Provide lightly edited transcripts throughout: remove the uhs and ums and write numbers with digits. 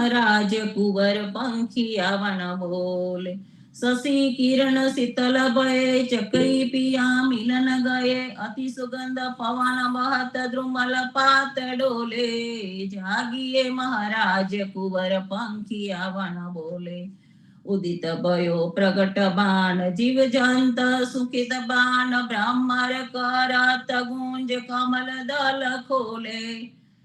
महाराज कुंवर पंखिया one बोले। शशि किरण शीतल भये चकई पिया मिलन गए। अति सुगंध पवन बहत द्रुमल पात डोले। जागिए महाराज कुंवर पंखिया वन बोले। उदित भयो प्रगट बाण जीव जंत सुखित बाण ब्रह्मर करत गुंज कमल दल खोले।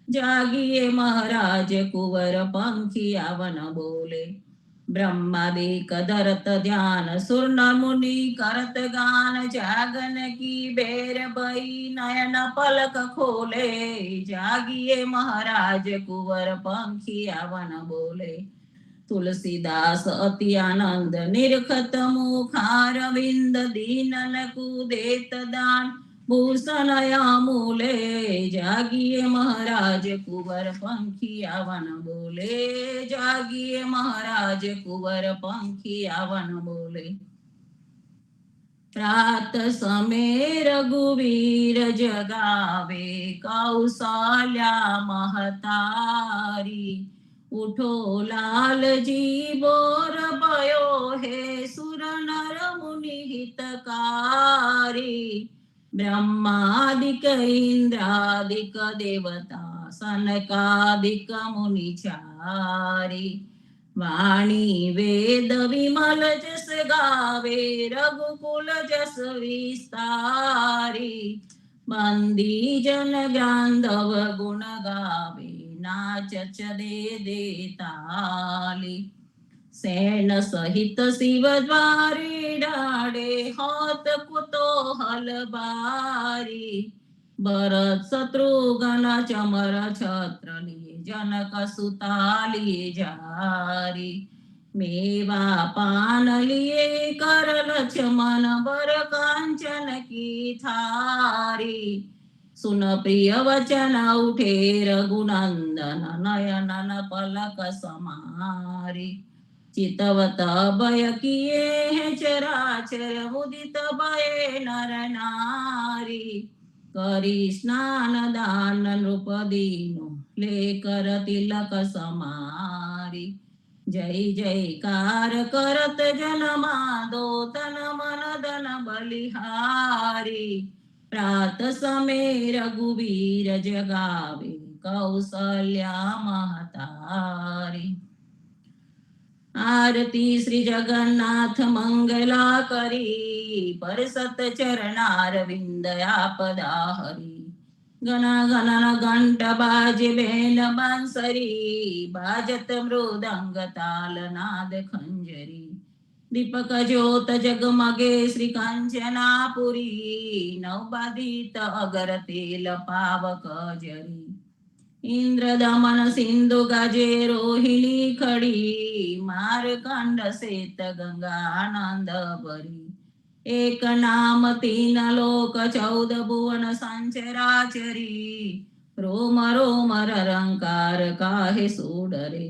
जागिए महाराज कुंवर पंखिया वन बोले। ब्रह्मादिक धरत ध्यान सुर नर मुनि करत गान। जागन की बेर बई नयन पलक खोले। जागिए महाराज कुंवर पंखिया वन बोले। तुलसीदास अति आनंद निरखत मुखार विंद दीनन को देत दान भूषण मूले। जागिए महाराज कुंवर पंखिया वन बोले। जागिए महाराज कुंवर पंखिया वन बोले। प्रात समय रघुवीर जगावे कौशल्या महतारी। उठो लाल जी बोर भयो हे सुर नर मुनि हितकारी। ब्रह्मादिक इंद्रादिक देवता सनकादिक मुनि चारी। वाणी वेद विमल जस गावे रघुकुल जस विस्तारी। बंदी जन गांधव गुण गावे नाचच दे ताली। सैन सहित शिव द्वारे डाडे होत कुतूहल बारी। भरत शत्रुघ्न चमर छत्र लिए जनक सुता लिए जारी। मेवा पान लिए कर लक्ष्मण बर कांचन की थारी। सुन प्रिय वचन उठे रघुनंदन नयनन पलक समारी। चितवत भय किए हैं चराचर मुदित भये नर नारी। करी स्नान दान नृप दीनो लेकर तिलक समारी। जय जयकार करत जन मादो तन मन धन बलिहारी। प्रात समय रघुवीर जगावे कौशल्या महतारी। आरती श्री जगन्नाथ मंगला करी परसत चरणार विंदया पदाहरी। गण गणन घंट बाजे बेन बांसरी। बाजत मृदंग ताल नाद खंजरी। दीपक ज्योत जगमगे श्री कांचनापुरी। नवबाधित अगर तेल पावक जरी। इंद्र दमन सिंधु गजे रोहिणी खड़ी। मारकंड सेत गंगा आनंद भरी। एक नाम तीन लोक 14 भुवन संचराचरी। रोम रोम रंकार काहे सोडरे।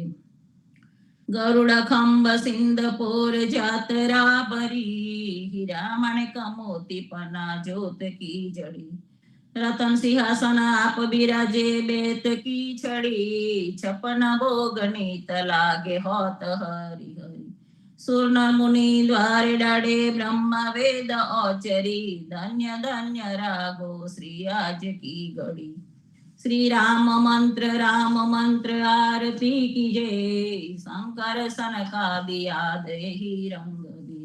गरुड़ खंब सिंध पोर जातरा बरी। हीरा मणिक मोती पना ज्योत की जड़ी। रतन सिंहासन आप बिराजे बेत की छड़ी। छपन भोग नीत लागे होत हरि हरि। सुर नर मुनि द्वारे डाडे ब्रह्म वेद औचरी। धन्य धन्य रागो श्री आज की घड़ी। श्री राम मंत्र आरती की जय। शंकर सनकादिया देहि रंग बीज।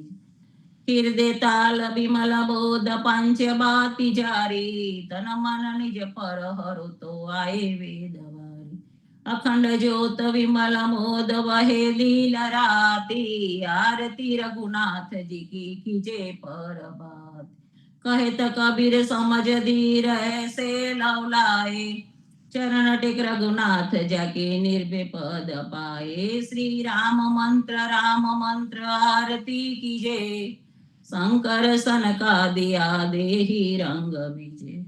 हृदय ताल विमल बोध पंच बाती जारी। तन मन निज पर हरु तो आए वेद वारी। अखंड ज्योत विमल मोद वहे लील राती। आरती रघुनाथ जी की कीजे पर बात। कहत कबीर समझ धीर ऐसे लौलाए। चरण टेक रघुनाथ जाके निर्विपद पाए। श्री राम मंत्र आरती कीजे। शंकर सनकादिया देहि रंग बीजे।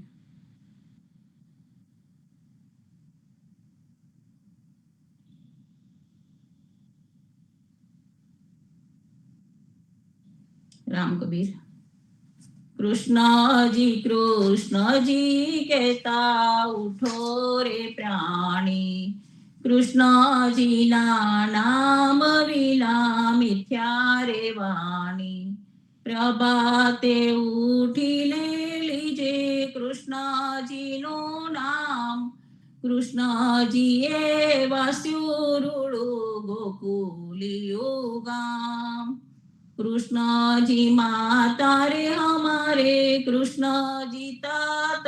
राम कबीर। कृष्ण जी कहता उठो रे प्राणी। કૃષ્ણજીના નામ વિના મિથ્યા રે વાણી. પ્રભાતે ઉઠીને લીજે કૃષ્ણજીનું નામ. કૃષ્ણજીએ વાસ્યું રૂડું ગોકુલિયું ગામ. કૃષ્ણજી માતા રે હમારે કૃષ્ણજી તાત.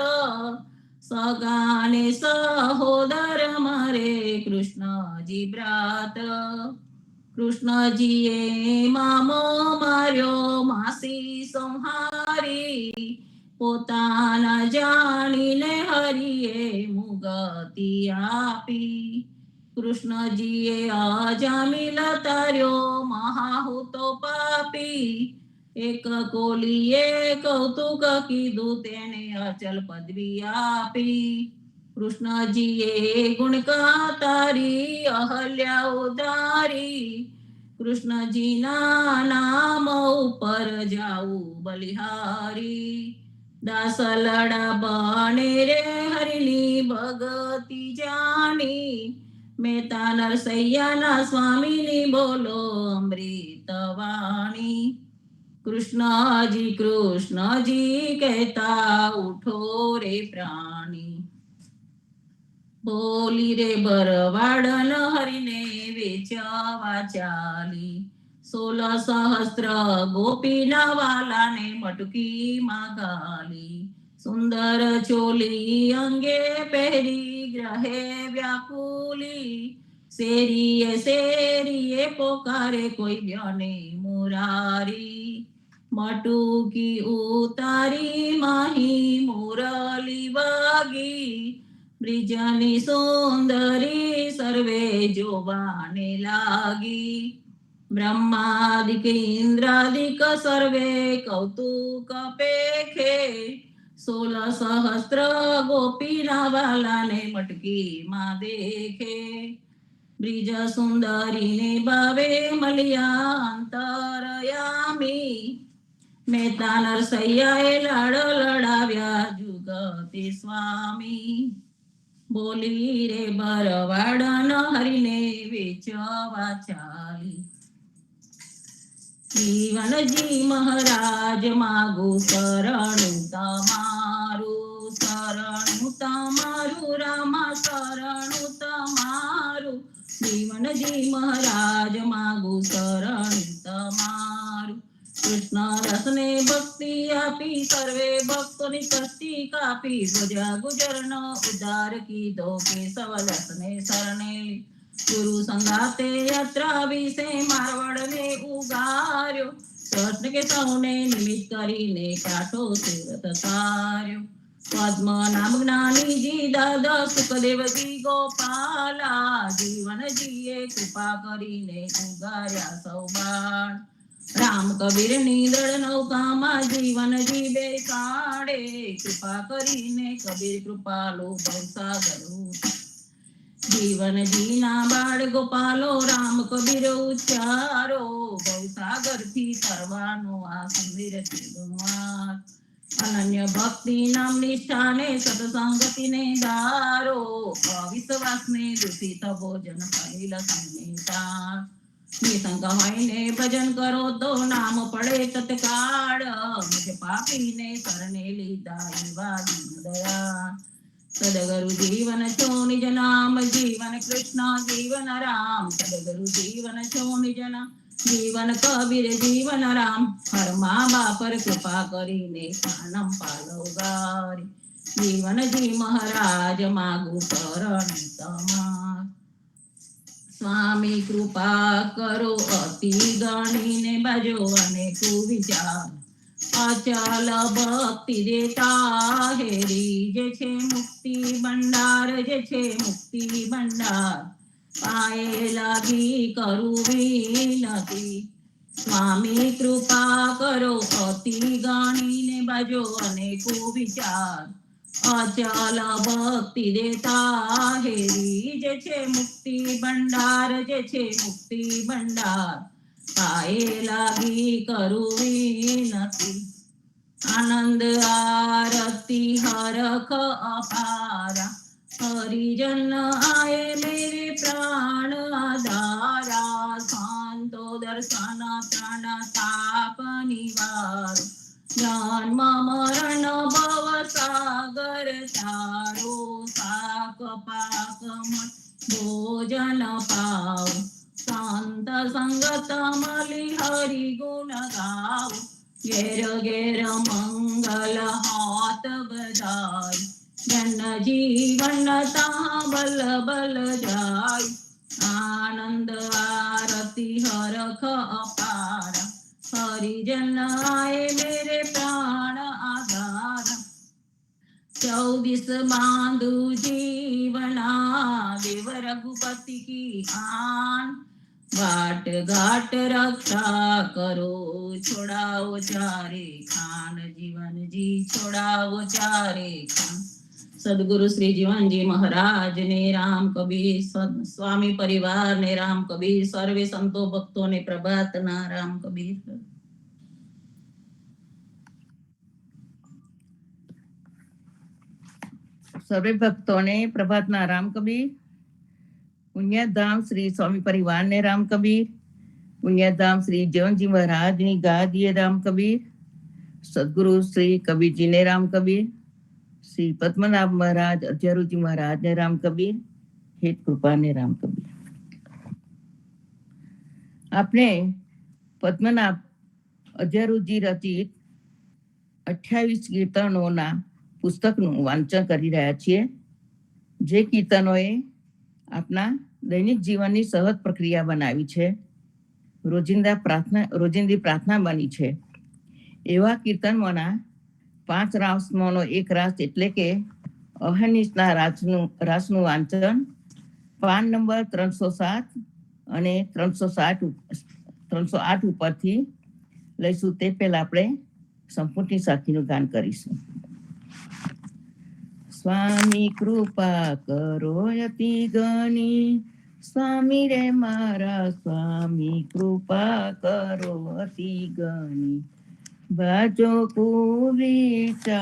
સગાને સહોદર મારે કૃષ્ણજી બ્રાત. કૃષ્ણજીએ મામો માર્યો માસી સંહારી. પોતાના જાણીને હરિએ મુગતિ આપી. કૃષ્ણજીએ અજામિલ તાર્યો મહાહૂતો પાપી. એક કોલીએ કૌતુક કીધું તેને અચલ પદવી આપી. કૃષ્ણજીએ ગુણ તારી અહલ્યા ઉદારી. કૃષ્ણજીના નામ ઉપર જાવું બલિહારી. દાસ લડા બને રે હરિની ભગતિ જાણી. મહેતા નરસૈયાના સ્વામીની બોલો અમૃત વાણી. કૃષ્ણજી કહેતા ઉઠો રે પ્રાણી. બોલી રે બરવાડન હરિને વેચવા ચાલી. 16 સહસ્ત્ર ગોપીના વાલાને મટકીમાં ગાલી. સુંદર ચોલી અંગે પહેરી ગ્રહે વ્યાકુલી. શેરીએ શેરીએ પોકારે કોઈ બ્યને મુરારી. મટુકી ઉતારી માહી મુરલી વાગી. બ્રિજની સુંદરી સર્વે જોવાને લાગી. બ્રહ્માદિક ઇન્દ્રાદિક સર્વે કૌતુક પેખે. 16 સહસ્ત્ર ગોપીના વાલાને મટકીમાં દેખે. બ્રિજ સુંદરીને ભાવે મળ્યા અંતરયામી. મહેતા નરસૈયાએ લાડ લડાવ્યા જુગતે સ્વામી. બોલી રે બરવાડન હરિને વેચવા ચાલી. જીવનજી મહારાજ માગુ શરણું તમારું. શરણું તમારું રામા શરણું તમારું. જીવનજી મહારાજ માગુ શરણું તમારું. કૃષ્ણ રસને ભક્તિ આપી સર્વે ભક્તોની કષ્ટી કાપી. ગુજા ગુજરનો ઉદ્ધાર કીધો કેશવ રસને શરણે. ગુરુ સંગાતે યાત્રા વિશે મારવાડને ઉગાર્યો. કૃષ્ણ કે સૌને નિમિત્ત કરીને કાઠો સુરત તાર્યો. પદ્મ નામ જ્ઞાનીજી દાદા સુખદેવજી ગોપાલા. જીવનજીએ કૃપા કરીને ઉગાર્યા સૌ બાળ. રામ કબીર ની દળ નૌકામાં જીવનજી બેસાડે. કૃપા કરીને કબીર કૃપાલો ભવસાગર. જીવનજીના બાળ ગોપાલો રામ કબીર ઉચ્ચારો. ભવસાગર થી તરવાનો આ સુંદર ગુણવાર. અનન્ય ભક્તિ નામ નિષ્ઠાને સત્સંગતિને દારો. અવિશ્વાસને દૂષિત ભોજન કરેલ સંનેતા. નિસંગ હોઈને ભજન કરો તો નામ પડે તત્કાળ. મુજ પાપીને શરણે લીધા એવા દીન દયા. સદગુરુ જીવન છો નિજ નામ. જીવન કૃષ્ણ જીવન રામ. સદગુરુ જીવન છો નિજ નામ. જીવન કબીર જીવન રામ. હર મા બાપર કૃપા કરીને કાનમ પાલવ ગારી. જીવનજી મહારાજ માગુ શરણ તમાર. સ્વામી કૃપા કરો અતિ ગણીને બાજો અને કુવિચાર. અચલ ભક્તિ દેતા હેરી. જે છે મુક્તિ ભંડાર. જે છે મુક્તિ ભંડાર. પાયે લાગી કરું વિનતી. સ્વામી કૃપા કરો અતિ ગણીને બાજો અને કુવિચાર. અચલ ભક્તિ દેતા હેરી. જે છે મુક્તિ ભંડાર. જે છે મુક્તિ ભંડાર. પાયે લાગી કરું વિનતી. આનંદ આરતી હરખ અપારા. हरिजन आए मेरे प्राण आधारा, शांतो दर्शन प्राण ताप निवार, जन्म मरण भव सागर तारो, साक पाक भोजन पाओ, शांत संगत मलि हरि गुण गाओ, घेर घेर मंगल हाथ बजाई, जन जीवन ता बल बल जाय, आनंद आरती हरख अपार, हरिजन आए मेरे प्राण आधार, 24 बांधु जीवना, देव रघुपति की आन, घाट घाट रक्षा करो, छोड़ाओ चारे खान, जीवन जी छोड़ाओ चारे खान। सदगुरु श्री जीवन जी महाराज ने, राम कबीर स्वामी परिवार ने, राम कबीर सर्वे संतो भक्तों ने प्रभात ना राम कबीर। सर्वे भक्तों ने प्रभात ना राम कबीर। पुण्यधाम श्री स्वामी परिवार ने राम कबीर, पुण्यधाम श्री जीवन जी महाराज ने गा दिए राम कबीर, सदगुरु श्री कबीर जी ने राम कबीर, श्री पद्मनाभ महाराज अजरू जी महाराज ने राम कबीर, हेत कृपा ने राम कबीर। આપણે પદ્મનાભ અજરુજી રચિત 28 કીર્તનોના પુસ્તકનું વાંચન કરી રહ્યા છીએ, જે કીર્તનોએ આપણા દૈનિક જીવનની સહજ પ્રક્રિયા બનાવી છે, રોજિંદી પ્રાર્થના બની છે. એવા કીર્તનોના 5 રાસમાંનો એક રાસ એટલે કે અહર્નિશના રાસનું વાંચન પાન નંબર 307 અને 308 ઉપરથી લઈશું. તે પહેલા આપણે સંપૂર્ણ સાખીનું ગાન કરીશું. સ્વામી કૃપા કરો અતિ ગણી, સ્વામી રે મારા સ્વામી કૃપા કરો અતિ ગણી, બાજો કુવિચાર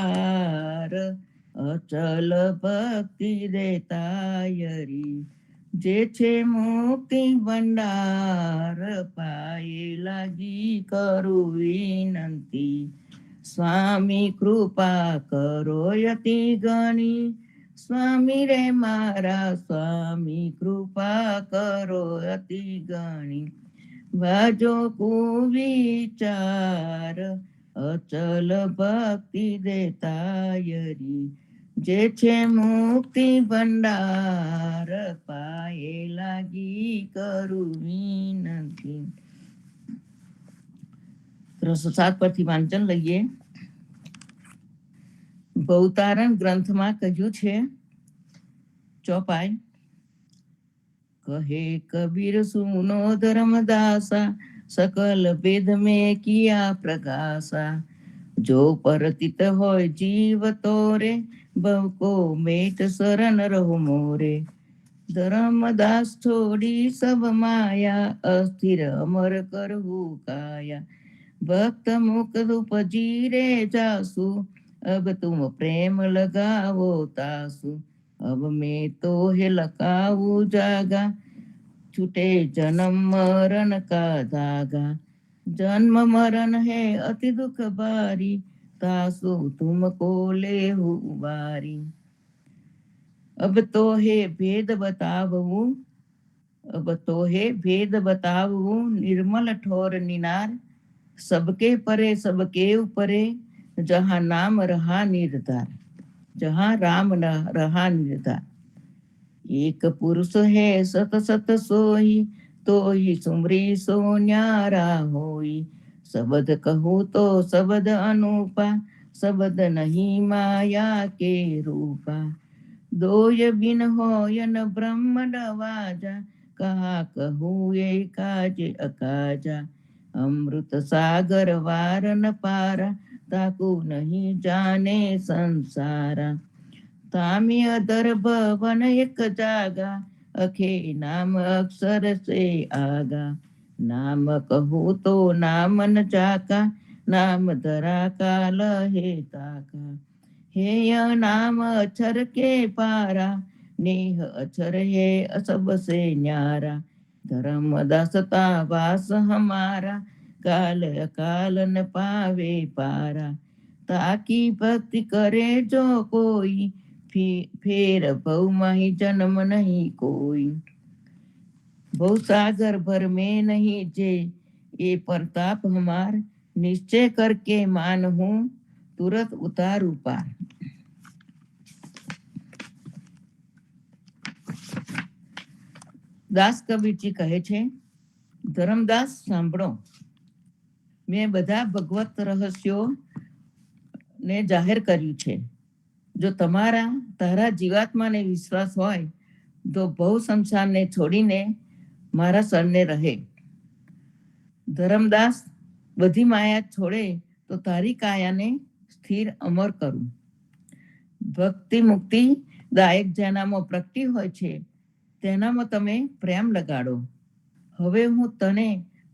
અચલ ભક્તિ દેતાયરી, જે છે મુક્તિ ભંડાર પાયે લાગી કરું વિનંતી, સ્વામી કૃપા કરો અતિ ગણી, સ્વામી રે મારા સ્વામી કૃપા કરો અતિ ગણી, બાજો કુવિચાર અચલ ભક્તિ દેતાયરી, જે છે મુક્તિ ભંડાર પાયે લાગી કરું વિનંતી. 307 પરથી વાંચન લઈએ. ભવતારણ ગ્રંથમાં કહ્યું છે, ચોપાઈ કહે કબીર સુનો ધર્મદાસા, सकल वेद में किया प्रकाशा, जो परतित होय जीव तोरे, भव को मेट शरण रहो मोरे, धर्मदास छोड़ी सब माया, अस्थिर अमर करहु काया, भक्त मुक्त उपजीरे जासु, अब तुम प्रेम लगावो तासु, अब मैं तो है लकाऊ जागा, छूटे जन्म मरण का धागा, जन्म मरण है अति दुख भारी, तासु तुमको ले उबारी, अब तो है भेद बतावू, अब तो है भेद बतावू, निर्मल ठोर निनार, सबके परे सबके ऊपरे, जहाँ नाम रहा निर्धार, जहाँ राम रहा निर्धार, एक पुरुष है सत सत सोई, तो ही सुमरी सो न्यारा होई, शब्द कहूँ तो शब्द अनूपा, शब्द नहीं माया के रूपा, दोय बिन होयन ब्रह्म नवाजा, कहा कहूँ ये काज अकाजा, अमृत सागर वार न पारा, ताकू नहीं जाने संसारा, तामी अदर भवन एक जागा, अखे नाम अक्षर से आगा, नाम कहूँ तो नाम न जाका, नाम धरा काल है ताका, हे नाम अक्षर के पारा, नेह अचर है असब से न्यारा, धर्म दासता वास हमारा, काल अकाल न पावे पारा, ताकी भक्ति करे जो कोई, फेर भव माही जन्म नहीं कोई। भव सागर भर में नहीं जे, ये प्रताप हमार, निश्चय करके मान हूँ तुरंत उतारू पार। દાસ કબીરજી કહે છે, ધર્મદાસ સાંભળો, મેં બધા ભગવત રહસ્યો ને જાહેર કર્યું છે. જો તારા જીવાત્માને વિશ્વાસ હોય તો ભવ સંસારને છોડીને મારા શરણે રહે. ધર્મદાસ, બધી માયા છોડે તો તારી કાયાને સ્થિર અમર કરું. ભક્તિ મુક્તિ દાયક જેનામાં પ્રગટી હોય છે તેનામાં તમે પ્રેમ લગાડો. હવે હું તને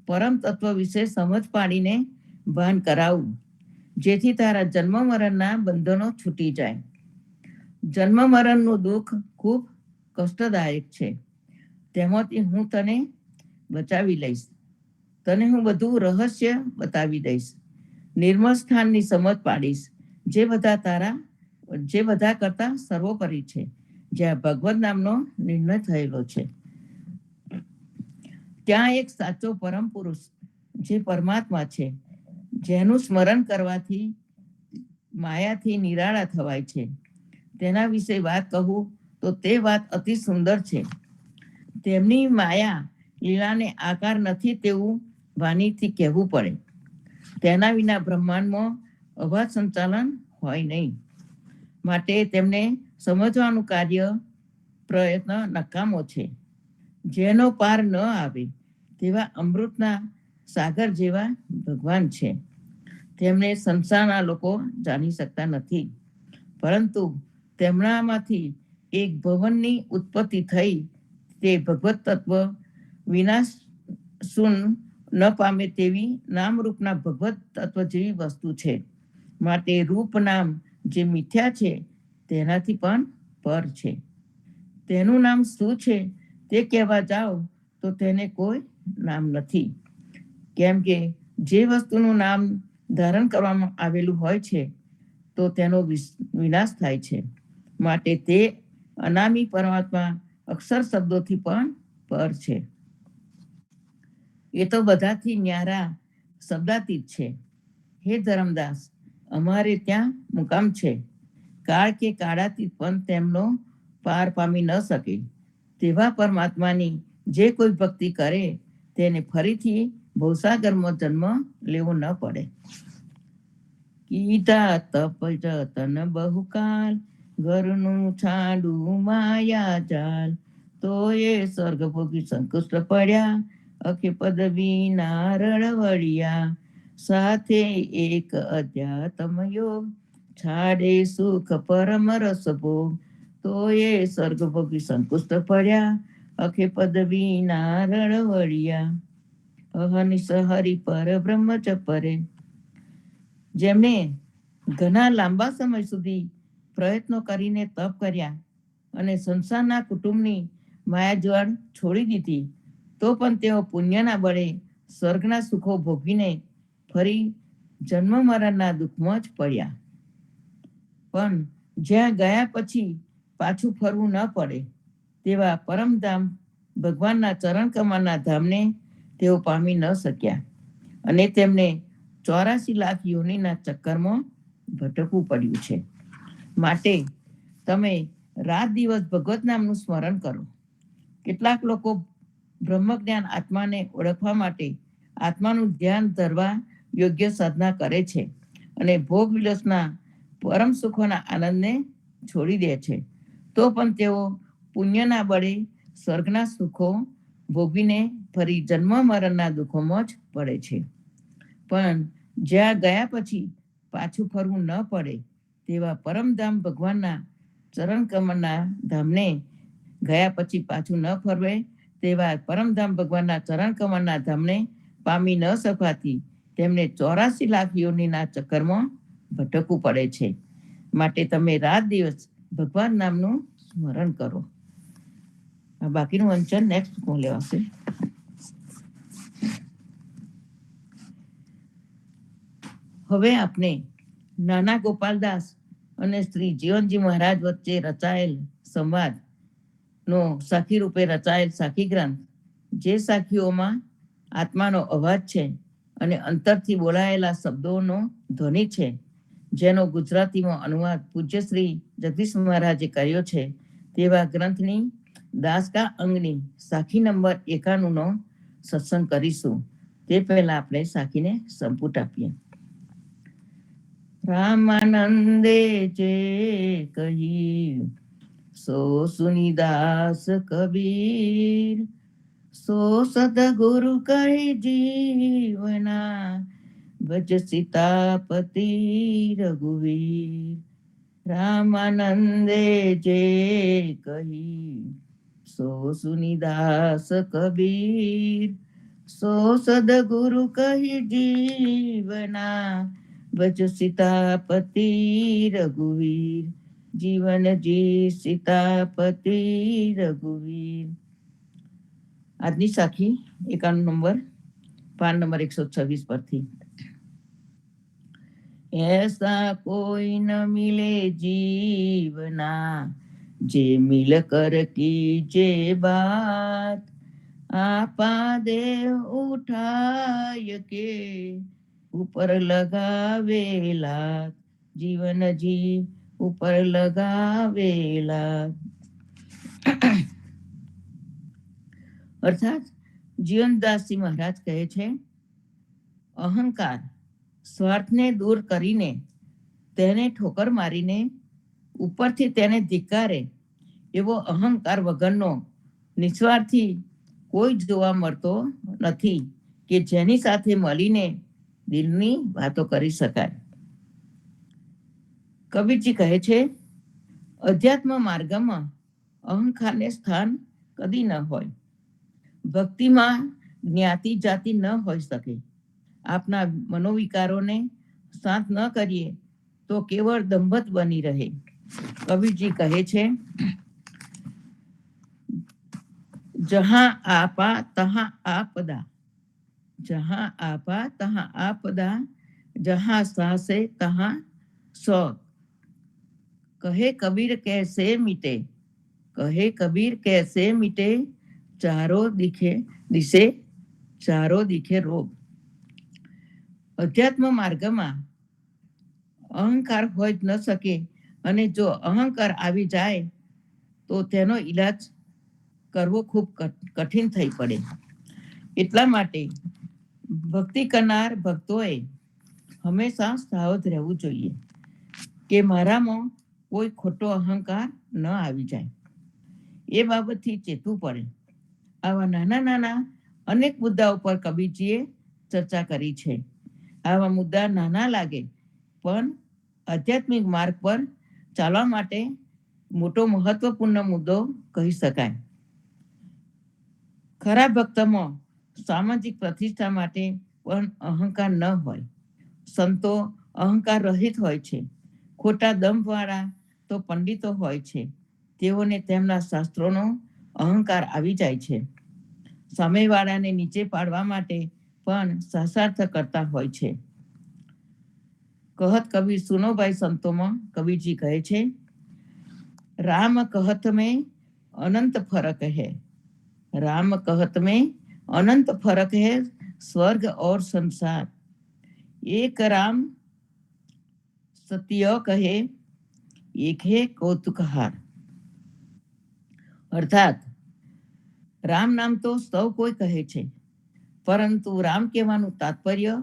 પરમ તત્વ વિશે સમજ પાડીને ભાન કરાવું, જેથી તારા જન્મ મરણના બંધનો છૂટી જાય. જન્મ મરણનું દુઃખ ખૂબ કષ્ટદાયક છે, તેમાંથી હું તને બચાવી લઈશ. તને હું બધું રહસ્ય બતાવી દઈશ. નિર્મળ સ્થાનની સમજ પાડીશ, જે બધા કરતા સર્વોપરી છે, જ્યાં ભગવદ નામનો નિર્ણય થયેલો છે. ત્યાં એક સાચો પરમ પુરુષ જે પરમાત્મા છે, જેનું સ્મરણ કરવાથી માયાથી નિરાળા થવાય છે. તેના વિશે વાત કહું તો તે વાત અતિ સુંદર છે. તેમની માયા લીલાને આકાર નથી તેવું વાણીથી કહેવું પડે. તેના વિના બ્રહ્માંડમાં અવાજ સંચાલન હોય નહીં. માટે તેમને સમજવાનું પ્રયત્ન નકામો છે. જેનો પાર ન આવે તેવા અમૃતના સાગર જેવા ભગવાન છે. તેમને સંસારના લોકો જાણી શકતા નથી, પરંતુ તેમનામાંથી એક ભવનની ઉત્પત્તિ થઈ તે ભગવત તત્વ વિનાશ શૂન ન પામે તેવી નામરૂપના ભગવત તત્વ જેવી વસ્તુ છે. માટે રૂપ નામ જે મિથ્યા છે તેનાથી પણ પર છે. તેનું નામ શું છે તે કહેવા જાઓ તો તેને કોઈ નામ નથી, કેમ કે જે વસ્તુનું નામ ધારણ કરવામાં આવેલું હોય છે તો તેનો વિનાશ થાય છે. માટે તે અનામી પરમાત્મા અક્ષર શબ્દોથી પણ પર છે. એ તો બધાથી ન્યારા શબ્દાતીત છે. હે ધર્મદાસ, અમારે ત્યાં મુકામ છે. કાળ કે કાળાતીત પણ તેમનો પાર પામી ન શકે. તેવા પરમાત્માની જે કોઈ ભક્તિ કરે તેને ફરીથી ભવસાગરમાં જન્મ લેવો ન પડે. કીધા તપ જતન બહુકાલ, ઘરનું છાંડું માયા જાલ, તો એ સ્વર્ગ ભોગી સંકુષ્ટ પડ્યા, અખે પદવી નારણ વળ્યા. સાથે એક અધ્યાત્મ યોગ, છાડે સુખ પરમ રસ ભોગ, તો એ સ્વર્ગ ભોગી સંકુષ્ટ પડ્યા, અખે પદવી નારણ વળ્યા. અહનિશ હરિ પર બ્રહ્મ ચપરે. જેમને ઘણા લાંબા સમય સુધી પ્રયત્નો કરીને તપ કર્યા અને સંસારના કુટુંબની માયાજળ છોડી દીધી, તો પણ તેઓ પુણ્યના બળે સ્વર્ગના સુખો ભોગવીને ફરી જન્મ મરણના દુઃખમાં જ પડ્યા. પણ જ્યાં ગયા પછી પાછું ફરવું ન પડે તેવા પરમધામ ભગવાનના ચરણ કમળના ધામને તેઓ પામી ન શક્યા, અને તેમને 84 લાખ યોનિના ચક્કરમાં ભટકવું પડ્યું છે. માટે તમે રાત દિવસ ભગવત નામનું સ્મરણ કરો. કેટલાક લોકો બ્રહ્મજ્ઞાન આત્માને ઓળખવા માટે આત્માનું ધ્યાન ધરવા યોગ્ય સાધના કરે છે અને ભોગ વિલાસના પરમ સુખોના આનંદને છોડી દે છે, તો પણ તેઓ પુણ્યના બળે સ્વર્ગના સુખો ભોગવીને ફરી જન્મ મરણના દુઃખોમાં જ પડે છે. પણ જ્યાં ગયા પછી પાછું ફરવું ન પડે તેવા પરમધામ ભગવાનના ચરણ કમળના ધામને ગયા પછી પાછું ન ફરવે તેવા પરમધામ ભગવાનના ચરણ કમળના ધામને પામી ન શકવાથી તેમને 84 લાખ યોનિના ચક્કરમાં ભટકવું પડે છે. માટે તમે રાત દિવસ ભગવાન નામનું સ્મરણ કરો. આ બાકીનું વંચન નેક્સ્ટ બુકમાં લેવાશે. હવે આપણે નાના ગોપાલદાસ અને શ્રી જીવનજી મહારાજ વચ્ચે રચાયેલ સંવાદ નો સાખી રૂપે રચાયેલ સાખી ગ્રંથ, જે સાખીઓમાં આત્માનો અવાજ છે અને અંતરથી બોલાયેલા શબ્દોનો ધ્વનિ છે, જેનો ગુજરાતીમાં અનુવાદ પૂજ્ય શ્રી જગદીશ મહારાજે કર્યો છે, તેવા ગ્રંથની દાસકા અંગની સાખી નંબર 91 નો સત્સંગ કરીશું. તે પહેલા આપણે સાખીને સંપુટ આપીએ. રામાનંદે જે કહી સો સુનિદાસ કબીર, સો સદગુરુ કહી જીવના ભજ સીતાપતિ રઘુવીર. રામાનંદે જે કહી સો સુનિદાસ કબીર, સો સદગુરુ કહી જીવના ભજ સીતાપતિ રઘુવીર. જીવન જી સીતાપતિ રઘુવીર. આજની સાખી 91 નંબર, પાન નંબર 126 પરથી. ऐसा कोई न मिले जीवना, जे मिल कर कीजे बात, आपा देह उठाय के ऊपर लगावेला, जीवन जी ऊपर लगावेला. અર્થાત જીવનદાસજી મહારાજ કહે છે, અહંકાર સ્વાર્થને દૂર કરીને તેને ઠોકર મારીને ઉપરથી તેને ધિક્કારે એવો અહંકાર વગરનો નિસ્વાર્થી કોઈ જોવા મળતો નથી કે જેની સાથે મળીને દિલની વાતો કરી શકાય. કબીરજી કહે છે, અધ્યાત્મ માર્ગમાં અહંકારને સ્થાન કદી ન હોય. ભક્તિમાં જ્ઞાતિ જાતિ ન હોઈ શકે. આપના મનોવિકારોને શાંત ન કરીએ તો કેવળ દંભત બની રહે. કબીરજી કહે છે, જહાં આપા તહાં આપદા, જહાં આપા તહાં આપદા, જહાં સાસે તહાં શૌક. કહે કબીર कैसे मिटे, કહે કબીર कैसे मिटे, ચારો દિશે ચારો દિખે રોગ. અધ્યાત્મ માર્ગમાં અહંકાર હોય જ ન શકે, અને જો અહંકાર આવી જાય તો તેનો ઈલાજ કરવો ખૂબ કઠિન થઈ પડે. એટલા માટે ભક્તિ કરનાર ભક્તોએ હંમેશા સાવધ રહેવું જોઈએ કે મારામાં કોઈ ખોટો અહંકાર ન આવી જાય. એ બાબતથી ચેતવું પડે. આવા નાના નાના અનેક મુદ્દાઓ પર કબીરજીએ ચર્ચા કરી છે. આવા મુદ્દા નાના લાગે પણ આધ્યાત્મિક માર્ગ પર ચાલવા માટે મોટો મહત્વપૂર્ણ મુદ્દો કહી શકાય. ખરા ભક્તમાં સામાજિક પ્રતિષ્ઠા માટે પણ અહંકાર ન હોય. સંતો અહંકાર રહિત હોય છે. ખોટા દંભવાળા તો પંડિતો હોય છે. તેઓને તેમના શાસ્ત્રોનો અહંકાર આવી જાય છે. સામેવાળાને નીચે પાડવા માટે પણ શાસ્ત્રાર્થ કરતા હોય છે. કહત કબીર સુનો ભાઈ સંતોમાં કબીરજી કહે છે, રામ કહત में अनंत फर्क है, राम कहत में अनंत फर्क है, स्वर्ग और संसार. एक राम सत्य कहे, एक है कौतुकहार. અર્થાત રામ નામ તો સૌ કોઈ કહે છે, પરંતુ રામ કહેવાનું તાત્પર્ય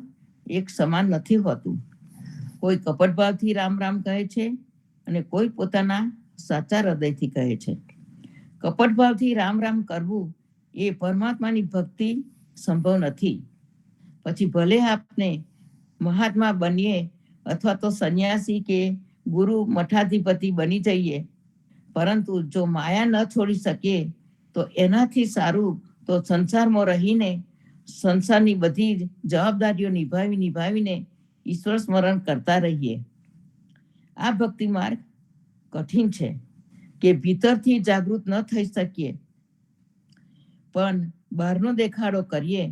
એક સમાન નથી હોતું. કોઈ કપટ ભાવથી રામ રામ કહે છે અને કોઈ પોતાના સાચા હૃદયથી કહે છે. કપટ ભાવથી રામ રામ કરવું એ પરમાત્માની ભક્તિ સંભવ નથી. પછી ભલે આપને મહાત્મા બનીએ અથવા તો સંન્યાસી કે ગુરુ મઠાધિપતિ બની જઈએ, પરંતુ જો માયા ન છોડી શકીએ તો એનાથી સારું તો સંસારમાં રહીને સંસારની બધી જવાબદારીઓ નિભાવીને ઈશ્વર સ્મરણ કરતા રહીએ. આ ભક્તિ માર્ગ કઠિન છે કે ભીતરથી જાગૃત ન થઈ શકીએ પણ બહારનો દેખાડો કરીએ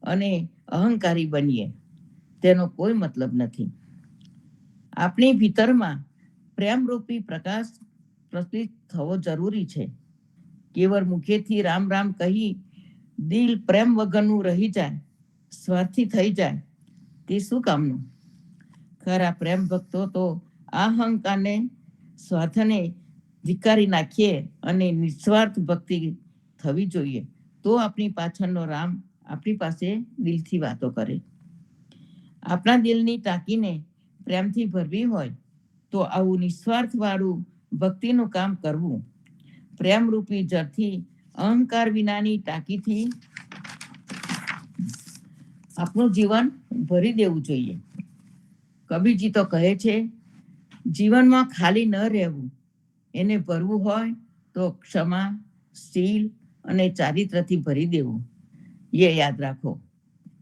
અને અહંકારી બનીએ તેનો કોઈ મતલબ નથી. આપણી ભીતરમાં પ્રેમરૂપી પ્રકાશ પ્રસ્ફુટિત થવો જરૂરી છે. કેવળ મુખેથી રામ રામ કહી દિલ પ્રેમ વગરનું રહી જાય, સ્વાર્થી થઈ જાય, તે શું કામનું? ખરા પ્રેમ ભક્તો તો આ અહંકારને, સ્વાર્થને ધિક્કારી નાખીએ અને નિસ્વાર્થ ભક્તિ થવી જોઈએ. તો આપણી પાછળનો રામ આપણી પાસે દિલથી વાતો કરે. આપણા દિલની ટાંકીને પ્રેમથી ભરવી હોય તો આવું નિસ્વાર્થ વાળું ભક્તિનું કામ કરવું. પ્રેમરૂપી જળથી અહંકાર વિનાની ટાંકીથી આપણું જીવન ભરી દેવું જોઈએ. કબીરજી તો કહે છે, જીવનમાં ખાલી ન રહેવું, એને ભરવું હોય તો ક્ષમા, શીલ અને ચારિત્રથી ભરી દેવું. એ યાદ રાખો.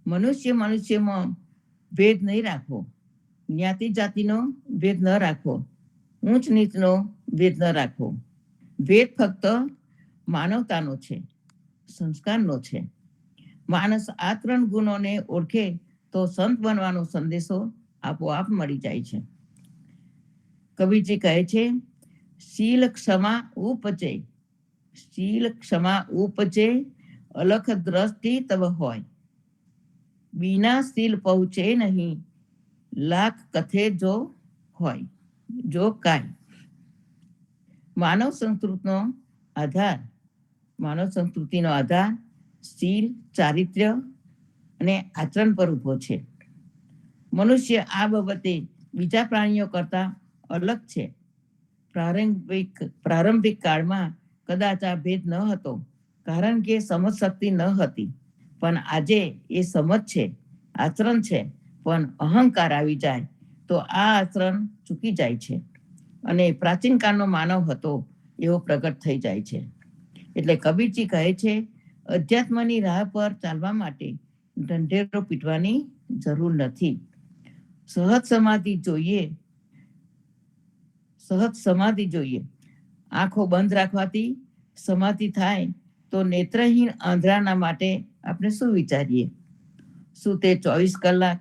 મનુષ્યમાં ભેદ નહીં રાખવો. જ્ઞાતિ જાતિનો ભેદ ન રાખવો. ઊંચ નીચનો ભેદ ન રાખવો. ભેદ ફક્ત માનવતાનો છે, સંસ્કારનો છે. માણસ આ 3 ગુણોને ઓળખે તો સંત બનવાનો સંદેશો આપોઆપ મળી જાય છે. કબીરજી કહે છે, શીલ ક્ષમા ઉપજે, શીલ ક્ષમા ઉપજે, અલખ દ્રષ્ટિ તબ હોય, बिना सील पहुंचे नहीं, लाख कथे जो હોય, જો કાય. માનવ સંસ્કૃતિનો આધાર શીલ, ચારિત્ર્ય અને આચરણ પર ઊભો છે. મનુષ્ય આ બાબતે બીજા પ્રાણીઓ કરતા અલગ છે. પ્રારંભિક કાળમાં કદાચ આ ભેદ ન હતો, કારણ કે સમજ શક્તિ ન હતી. પણ આજે એ સમજ છે, આચરણ છે, પણ અહંકાર આવી જાય તો આ આચરણ ચૂકી જાય છે અને પ્રાચીન કાળનો માનવ હતો એવો પ્રગટ થઈ જાય છે. એટલે કબીરજી કહે છે, અધ્યાત્મની રાહ પર ચાલવા માટે ઢંઢેરો પીટવાની જરૂર નથી. સહજ સમાધિ જોઈએ. આંખો બંધ રાખવાથી સમાધિ થાય તો નેત્રહીન આંધળાના માટે આપણે શું વિચારીએ? શું તે 24 કલાક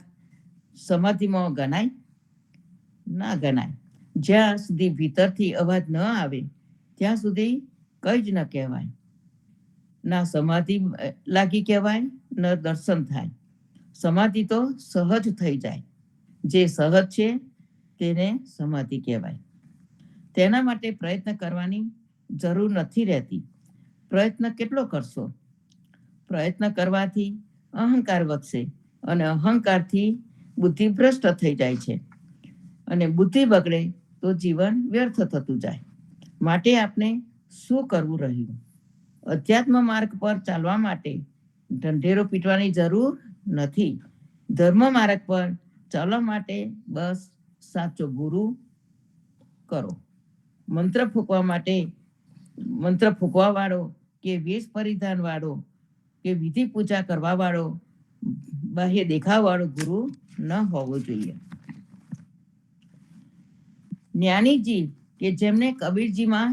સમાધિમાં ગણાય? ના ગણાય. જ્યાં સુધી ભીતરથી અવાજ ન આવે ત્યાં સુધી કઈ જ ન કહેવાય. ના સમાધિ લાગી કહેવાય, ન દર્શન થાય. સમાધિ તો સહજ થઈ જાય. જે સહજ છે તેને સમાધિ કહેવાય. તેના માટે પ્રયત્ન કરવાની જરૂર નથી રહેતી. પ્રયત્ન કેટલો કરશો? પ્રયત્ન કરવાથી અહંકાર વધશે અને અહંકારથી બુદ્ધિ ભ્રષ્ટ થઈ જાય છે અને બુદ્ધિ બગડે તો જીવન વ્યર્થ થતું જાય. માટે આપણે શું કરવું રહ્યું? અધ્યાત્મ માર્ગ પર ચાલવા માટે ઢંઢેરો પીટવાની જરૂર નથી. ધર્મ માર્ગ પર ચાલવા માટે બસ સાચો ગુરુ કરો. મંત્ર ફૂંકવા વાળો કે વેશ પરિધાન વાળો કે વિધિ પૂજા કરવા વાળો, બાહ્ય દેખાવ વાળો ગુરુ ન હોવો જોઈએ. જ્ઞાનીજી કે જેમને કબીરજીમાં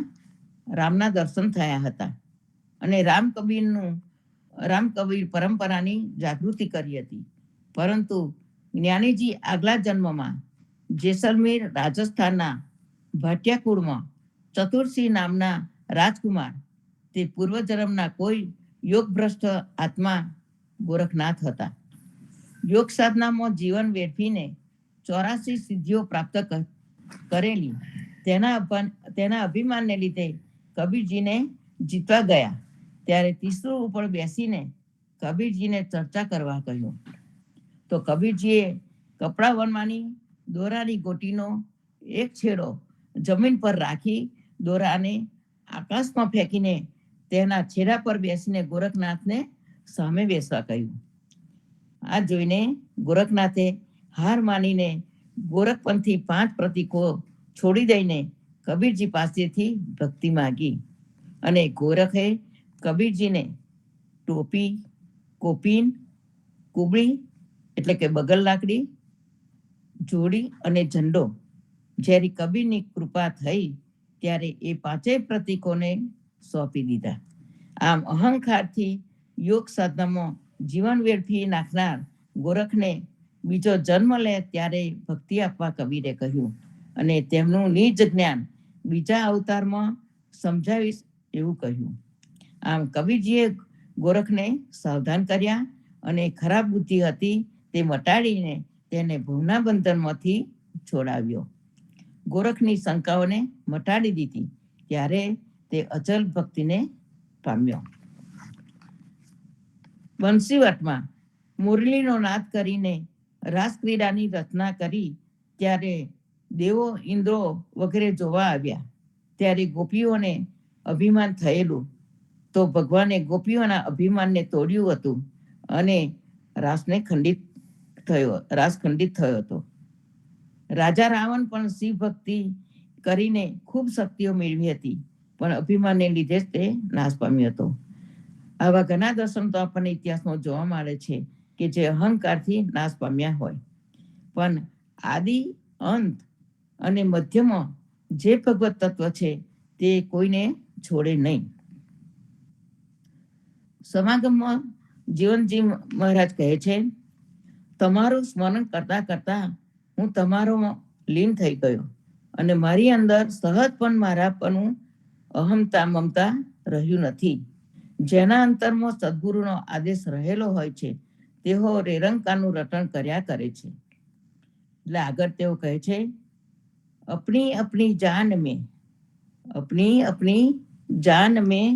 રામના દર્શન થયા હતા અને રામ કબીર પરંપરાની જાગૃતિ કરી હતી, પરંતુ જ્ઞાનીજી આગલા જન્મમાં જેસલમેર રાજસ્થાનના ભાટિયા કુળમાં ચતુરસિંહ નામના રાજકુમાર, તે પૂર્વજન્મના કોઈ યોગભ્રષ્ટ આત્મા ગોરખનાથ હતા. યોગ સાધનામાં જીવન વેઠવીને 84 સિદ્ધિઓ પ્રાપ્ત કરેલી તેના અભિમાનને લીધે કબીરજીને જીતવા ગયા. ત્યારે તીસરું ઉપર બેસીને કબીરજીને ચર્ચા કરવા કહ્યું. તો કબીરજીએ કપડા વણવાની દોરાની ગોટીનો એક છેડો જમીન પર રાખી દોરાને આકાશમાં ફેંકીને તેના છેડા પર બેસીને ગોરખનાથને સામે બેસવા કહ્યું. આ જોઈને ગોરખનાથે હાર માનીને ગોરખપંથી 5 પ્રતીકો છોડી દઈને કબીરજી પાસેથી ભક્તિ માંગી અને ગોરખે કબીરજીને ટોપી, કોપીન, કુબળી એટલે કે બગલ લાકડી, જોડી અને ઝંડો જ્યારે કબીરની કૃપા થઈ ત્યારે એ 5 પ્રતીકોને સોંપી દીધા. આમ અહંકારથી યોગ સાધનામાં જીવન વેડફી નાખનાર ગોરખને બીજો જન્મ લે ત્યારે ભક્તિ આપવા કબીરે કહ્યું અને તેમનું નિજ જ્ઞાન બીજા અવતારમાં સમજાવીશ એવું કહ્યું. આમ કબીરજીએ ગોરખને સાવધાન કર્યા અને ખરાબ બુદ્ધિ હતી તે મટાડીને તેને ભવના બંધનમાંથી છોડાવ્યો. ગોરખની શંકાઓને મટાડી દીધી ત્યારે તે અચલ ભક્તિને પામ્યો. બંસીવટમાં મુરલીનો નાદ કરીને રાસક્રીડાની રચના કરી ત્યારે દેવો ઇન્દ્રો વગેરે જોવા આવ્યા. ત્યારે ગોપીઓને અભિમાન થયેલું તો ભગવાને ગોપીઓના અભિમાનને તોડ્યું હતું અને રાસ ખંડિત થયો હતો. રાજા રાવણ પણ શિવ ભક્તિ કરીને ખૂબ શક્તિઓ મેળવી હતી, પણ અભિમાનને લીધે જ તે નાશ પામ્યો હતો. આવા ઘણા દર્શન તો આપણને ઇતિહાસમાં જોવા મળે છે કે જે અહંકારથી નાશ પામ્યા હોય, પણ આદિ અંત અને મધ્યમાં જે ભગવત તત્વ છે તે કોઈને છોડે નહીં. સમાગમમાં જીવનજી મહારાજ કહે છે, તમારું સ્મરણ કરતા કરતા હું તમારોમાં લીન થઈ ગયો અને મારી અંદર સહજ પણ મારાપણું અહમતા મમતા રહ્યું નથી. જેના અંતરમાં સદગુરુનો આદેશ રહેલો હોય છે તેઓ રેરંકાનું રટણ કર્યા કરે છે. એટલે આગળ તેઓ કહે છે, अपनी अपनी जान में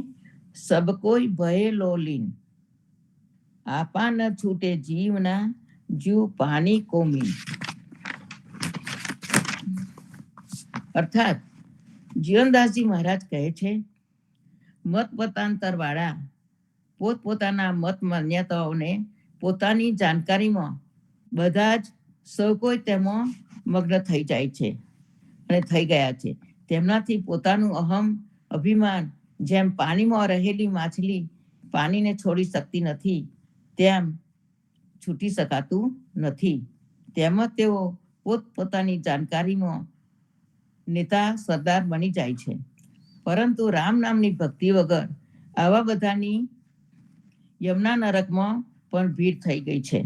सब कोई भय लो लीन, आपा न छूटे जीवना जीव पानी को मीन. અર્થાત જીવનદાસજી મહારાજ કહે છે, મત મતાંતર વાળા પોતપોતાના મત માન્યતાઓને પોતાની જાણકારીમાં બધા જ સૌ કોઈ તેમાં મગ્ન થઈ જાય છે અને થઈ ગયા છે. તેમનાથી પોતાનું અહમ અભિમાન જેમ પાણીમાં રહેલી માછલી પાણીને છોડી શકતી નથી તેમ છૂટી શકાતું નથી. તેમાં તેઓ પોતપોતાની જાણકારીમાં નેતા સરદાર બની જાય છે. પરંતુ રામ નામની ભક્તિ વગર આવા બધાની યમુના નરકમાં પણ ભીડ થઈ ગઈ છે.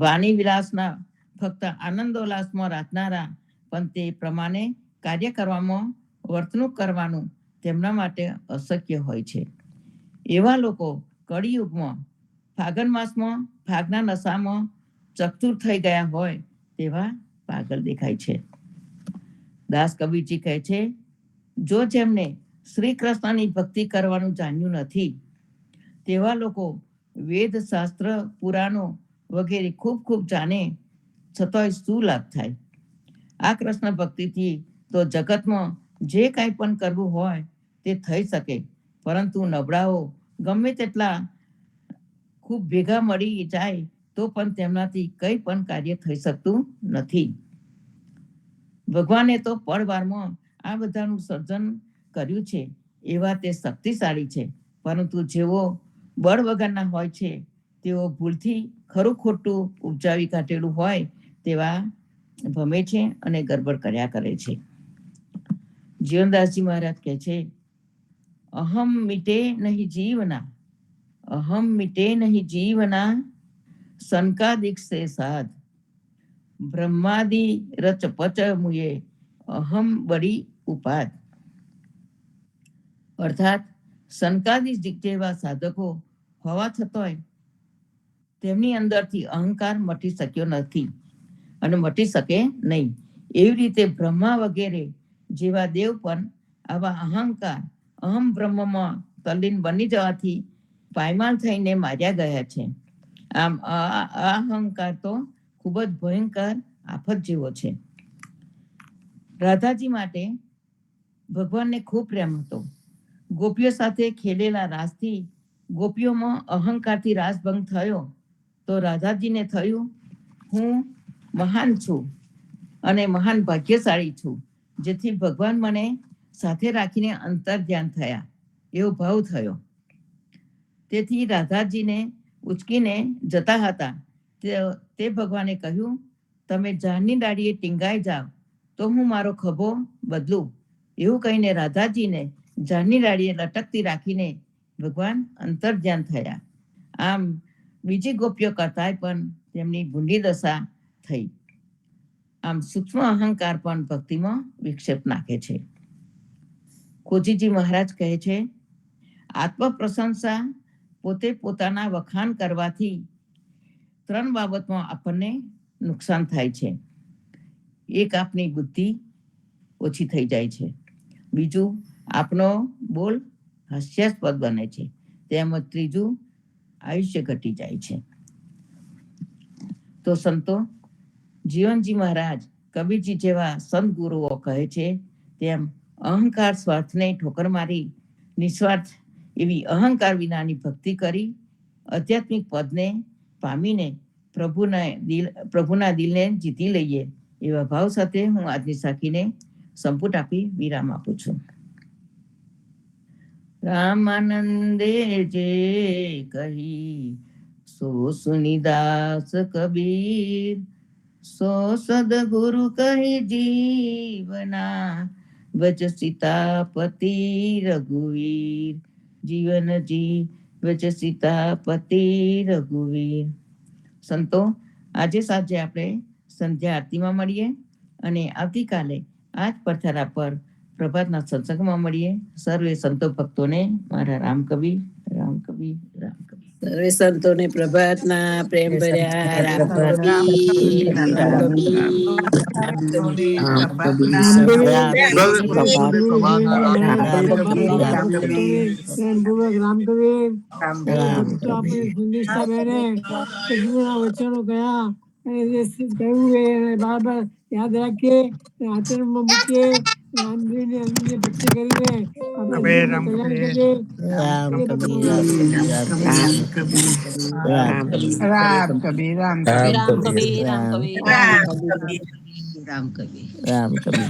વાણી વિલાસના ફક્ત આનંદોલ્લાસમાં રાખનારા પણ તે પ્રમાણે કાર્ય કરવામાં વર્તણૂક કરવાનું તેમના માટે અશક્ય હોય છે. એવા લોકો કળિયુગમાં ફાગણ માસમાં ફાગના નશામાં ચકચૂર થઈ ગયા હોય તેવા પાગલ દેખાય છે. દાસ કબીરજી કહે છે, જો જેમને શ્રી કૃષ્ણની ભક્તિ કરવાનું જાણ્યું નથી તેવા લોકો વેદ શાસ્ત્ર પુરાણો વગેરે ખૂબ જાણે છતાંય શું લાભ થાય? આ કૃષ્ણ ભક્તિથી તો જગતમાં જે કાંઈ પણ કરવું હોય તે થઈ શકે, પરંતુ નબળાઓ ગમે તેટલા ખૂબ ભેગા મળી જાય તો પણ તેમનાથી કંઈ પણ કાર્ય થઈ શકતું નથી. ભગવાને તો પળવારમાં આ બધાનું સર્જન કર્યું છે, એવા તે શક્તિશાળી છે, પરંતુ જેઓ બળ વગરના હોય છે તેઓ ભૂલથી ખરું ખોટું ઉપજાવી કાઢેલું હોય તેવા ભમે છે અને ગરબડ કર્યા કરે છે. જીવનદાસજી મહારાજ કહે છે, અહમ મિટે નહીં જીવના સંકાદિક સે સાધ, બ્રહ્માદિ રચ પચ મુએ અહમ બડી ઉપાદ. અર્થાત સંકાદિક જેવા સાધકો હોવા છતાંય તેમની અંદરથી અહંકાર મટી શક્યો નથી અને મટી શકે નહીં. એવી રીતે બ્રહ્મા વગેરે જેવા દેવ પણ આવા અહંકાર અહમ બ્રહ્મમાં તલ્લીન બની જવાથી પાયમાલ થઈને માર્યા ગયા છે. આમ અહંકાર તો ખૂબ જ ભયંકર આફત જેવો છે. રાધાજી માટે ભગવાનને ખૂબ પ્રેમ હતો. ગોપીઓ સાથે ખેલેલા રાસથી ગોપીઓમાં અહંકારથી રાસભંગ થયો તો રાધાજીને થયું, હું મહાન છું અને મહાન ભાગ્યશાળી છું, જેથી ભગવાન મને સાથે રાખીને અંતર ધ્યાન થયા એવો ભાવ થયો. તેથી રાધાજીને ઉચકીને જતા હતા તે ભગવાને કહ્યું, તમે ઝાડની ડાળીએ ટીંગાઈ જાઓ તો હું મારો ખભો બદલું. એવું કહીને રાધાજીને ઝાડની ડાળીએ લટકતી રાખીને ભગવાન અંતર્ધ્યાન થયા. આમ બીજી ગોપીઓ કરતાંય પણ તેમની ભૂંડી દશા થઈ. આમ સૂક્ષ્મ અહંકાર પણ ભક્તિમાં વિક્ષેપ નાખે છે. કોજીજી મહારાજ કહે છે, આત્મપ્રશંસા પોતે પોતાના વખાણ કરવાથી 3 બાબતમાં આપણને નુકસાન થાય છે. એક, આપની બુદ્ધિ ઓછી થઈ જાય છે. બીજું, આપણો બોલ હાસ્યાસ્પદ બને છે. તેમજ ત્રીજું, આયુષ્ય ઘટી જાય છે. તો સંતો, જીવનજી મહારાજ, કબીરજી જેવા સંત ગુરુઓ કહે છે તેમ અહંકાર સ્વાર્થને ઠોકર મારી નિસ્વાર્થ એવી અહંકાર વિનાની ભક્તિ કરી આધ્યાત્મિક પદને પામીને પ્રભુના દિલને જીતી લઈએ એવા ભાવ સાથે હું આજની સાખીને સંપુટ આપી વિરામ આપું છું. રામાનંદે જે કહી સો સુનિદાસ કબીર, સો સદગુરુ કહી જીવના વચ સીતાપતિ રઘુવીર. જીવનજી વચ સીતાપતિ રઘુવીર. સંતો, આજે સાંજે આપણે સંધ્યા આરતીમાં મળીએ અને આવતીકાલે આ જ પથારા પર પ્રભાતના સત્સંગમાં મળીએ. સર્વે સંતો ભક્તોને મારા રામકવિ રામકવિ રામકવિ. સર્વે સંતોને પ્રભાતના પ્રેમ ભર્યા રામકવિ રામકવિ રામકવિ. વચનો ગયા અને કહ્યું બાર યાદ રાખીએ, આચરણમાં મૂકીએ, રામજીની ભક્તિ કરીને આપણે કલ્યાણ કરીએ. રામ કબીર રામ કબીર રામકવિ.